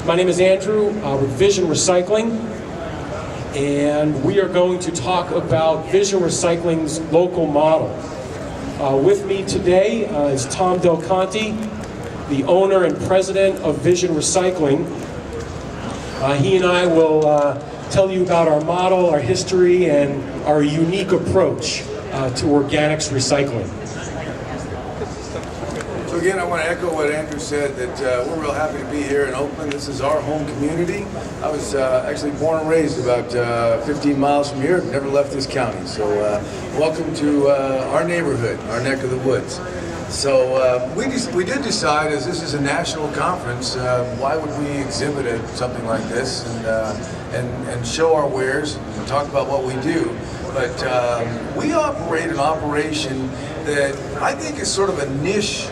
My name is Andrew with Vision Recycling, and we are going to talk about Vision Recycling's local model. With me today is Tom Del Conte, the owner and president of Vision Recycling. He and I will tell you about our model, our history, and our unique approach to organics recycling. So again, I want to echo what Andrew said, that we're real happy to be here in Oakland. This is our home community. I was actually born and raised about 15 miles from here. I've never left this county. So welcome to our neighborhood, our neck of the woods. So we did decide, as this is a national conference, why would we exhibit at something like this and show our wares and talk about what we do. But we operate an operation that I think is sort of a niche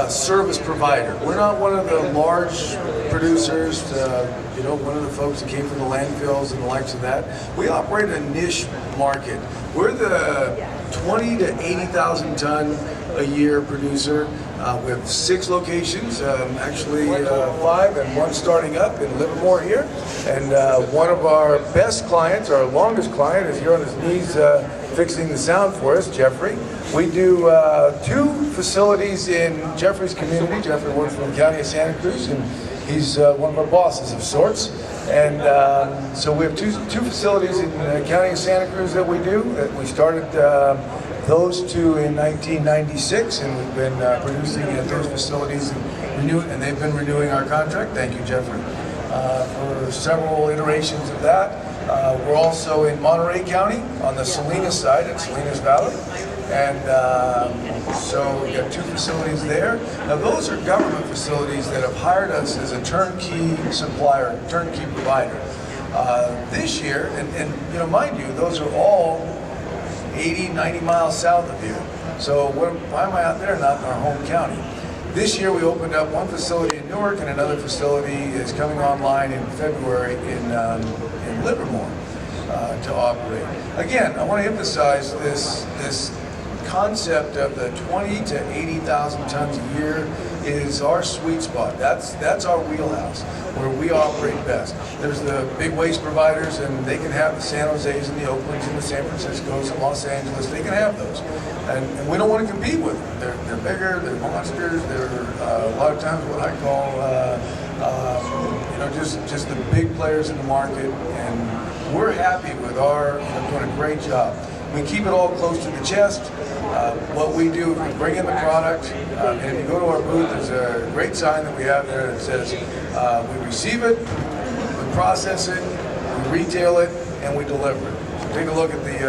service provider. We're not one of the large producers, one of the folks that came from the landfills and the likes of that. We operate a niche market. We're the 20 to 80,000 ton a year producer. We have 6 locations, actually 5 and 1 starting up in Livermore here. And one of our best clients, our longest client, is here on his knees fixing the sound for us, Jeffrey. We do 2 facilities in Jeffrey's community. Jeffrey works for the county of Santa Cruz, and he's one of our bosses of sorts. And so we have two facilities in the county of Santa Cruz that we do. We started those 2 in 1996, and we've been producing at those facilities and they've been renewing our contract. Thank you, Jeffrey, for several iterations of that. We're also in Monterey County on the Salinas side, at Salinas Valley. And so we got 2 facilities there. Now those are government facilities that have hired us as a turnkey supplier, turnkey provider. This year, and mind you, those are all 80, 90 miles south of here. So why am I out there, not in our home county? This year we opened up 1 facility in Newark, and another facility is coming online in February in Livermore to operate. Again, I want to emphasize this concept of the 20 to 80,000 tons a year is our sweet spot. That's our wheelhouse, where we operate best. There's the big waste providers, and they can have the San Jose's and the Oaklands and the San Franciscos and Los Angeles. They can have those, and we don't want to compete with them. They're bigger, they're monsters. They're a lot of times what I call just the big players in the market, and we're happy with our doing a great job. We keep it all close to the chest. What we do is we bring in the product, and if you go to our booth, there's a great sign that we have there that says we receive it, we process it, we retail it, and we deliver it. So take a look at the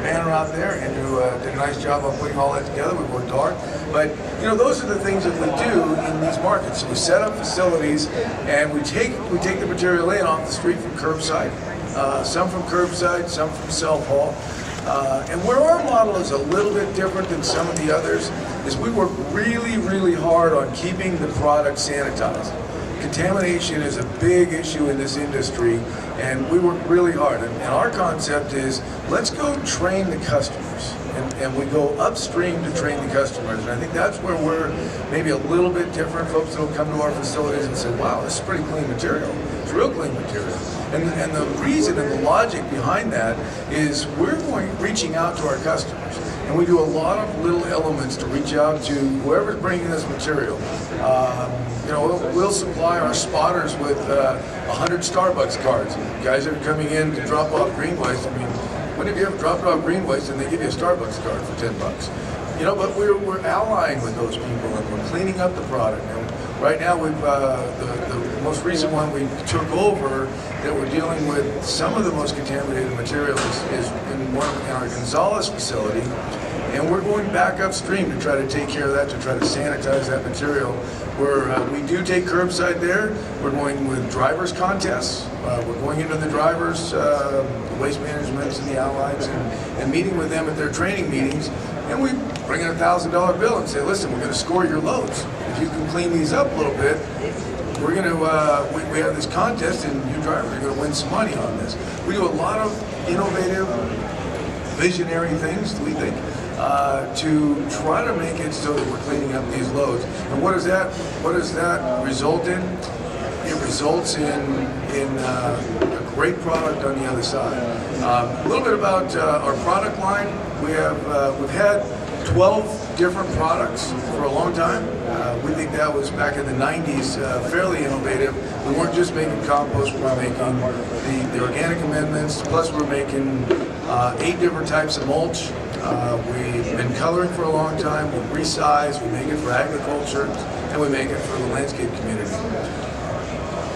banner out there. Andrew did a nice job of putting all that together. We worked hard. But those are the things that we do in these markets. So we set up facilities, and we take the material in off the street from curbside. Some from curbside, some from self-haul. And where our model is a little bit different than some of the others is we work really, really hard on keeping the product sanitized. Contamination is a big issue in this industry, and we work really hard. And our concept is, let's go train the customers. And we go upstream to train the customers. And I think that's where we're maybe a little bit different. Folks that will come to our facilities and say, wow, this is pretty clean material. It's real clean material. And the reason and the logic behind that is we're reaching out to our customers. And we do a lot of little elements to reach out to whoever's bringing this material. We'll supply our spotters with 100 Starbucks cards. Guys that are coming in to drop off green waste. I mean, when have you ever dropped off green waste and they give you a Starbucks card for $10? But we're allying with those people, and we're cleaning up the product. And right now, we've the most recent one we took over that we're dealing with some of the most contaminated materials is in our Gonzales facility, and we're going back upstream to try to take care of that, to try to sanitize that material. We do take curbside there. We're going with drivers contests. We're going into the drivers, the waste management and the allies, and meeting with them at their training meetings. And we bring in a $1,000 bill and say, listen, we're going to score your loads. If you can clean these up a little bit, we're going to, we have this contest, and you drivers are going to win some money on this. We do a lot of innovative, visionary things, we think, to try to make it so that we're cleaning up these loads. And what does that result in? results in a great product on the other side. A little bit about our product line. We've had 12 different products for a long time. We think that was back in the 90s, fairly innovative. We weren't just making compost, we were making the organic amendments, plus we're making 8 different types of mulch. We've been coloring for a long time. We resize, we make it for agriculture, and we make it for the landscape community.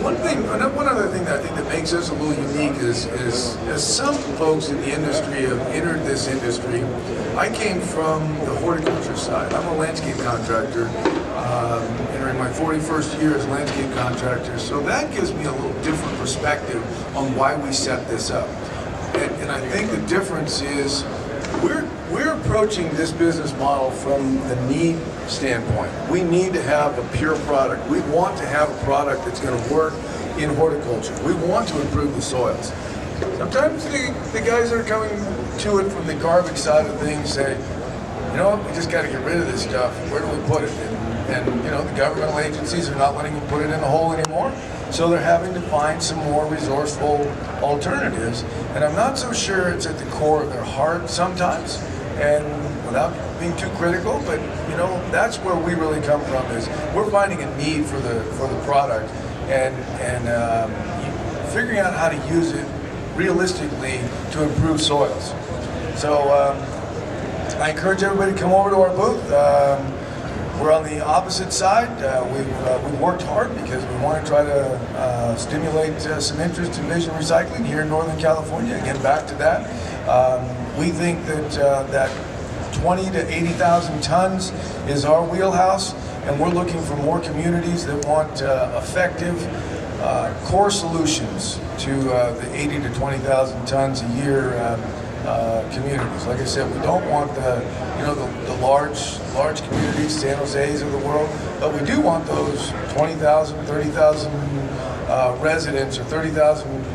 One other thing that I think that makes us a little unique is as some folks in the industry have entered this industry, I came from the horticulture side. I'm a landscape contractor, entering my 41st year as a landscape contractor, so that gives me a little different perspective on why we set this up. And I think the difference is we're approaching this business model from the need standpoint. We need to have a pure product. We want to have a product that's going to work in horticulture. We want to improve the soils. Sometimes the guys that are coming to it from the garbage side of things say, you know what, we just got to get rid of this stuff. Where do we put it? And you know, the governmental agencies are not letting them put it in the hole anymore. So they're having to find some more resourceful alternatives. And I'm not so sure it's at the core of their heart sometimes. And without being too critical, but you know, that's where we really come from, is we're finding a need for the product and figuring out how to use it realistically to improve soils. So I encourage everybody to come over to our booth. We're on the opposite side. We've worked hard because we want to try to stimulate some interest in vision recycling here in Northern California. Again, back to that. We think that 20 to 80,000 tons is our wheelhouse, and we're looking for more communities that want effective core solutions to the 80 to 20,000 tons a year communities. Like I said, we don't want the large communities, San Jose's of the world, but we do want those 20,000, 30,000 residents or 30,000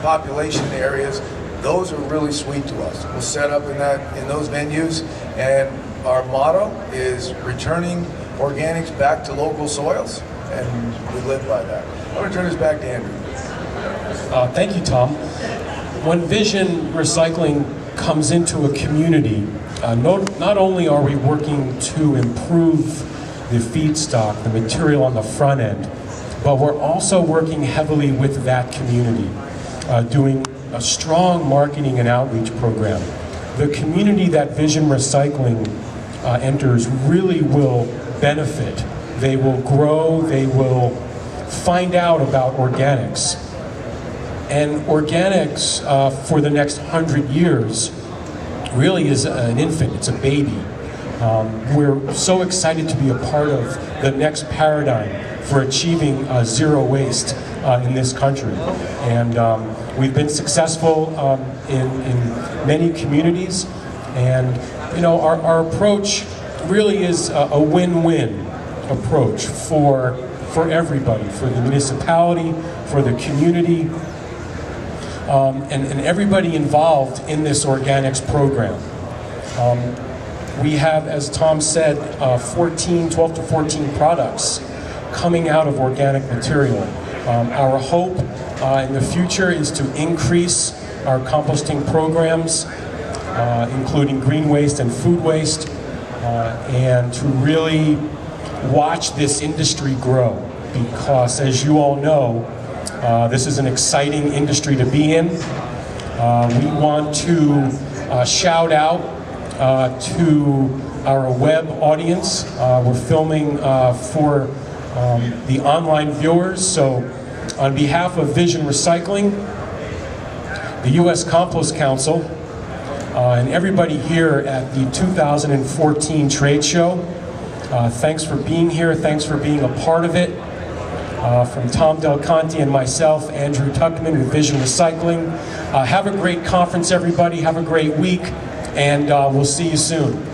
population areas. Those are really sweet to us. We'll set up in those venues, and our motto is returning organics back to local soils, and we live by that. I'm going to turn this back to Andrew. Thank you, Tom. When vision recycling comes into a community, not only are we working to improve the feedstock, the material on the front end, but we're also working heavily with that community, doing a strong marketing and outreach program. The community that vision recycling enters really will benefit. They will grow, they will find out about organics. And organics for the next 100 years really is an infant, it's a baby. We're so excited to be a part of the next paradigm for achieving zero waste in this country. And we've been successful in many communities, and you know, our approach really is a win-win approach for everybody, for the municipality, for the community, and everybody involved in this organics program. We have, as Tom said, 12 to 14 products coming out of organic material. Our hope in the future is to increase our composting programs, including green waste and food waste, and to really watch this industry grow, because as you all know, this is an exciting industry to be in. We want to shout out to our web audience. We're filming for the online viewers, so on behalf of Vision Recycling, the US Compost Council, and everybody here at the 2014 trade show, thanks for being here, thanks for being a part of it. From Tom Del Conte and myself, Andrew Tuckman with Vision Recycling. Have a great conference, everybody. Have a great week, and we'll see you soon.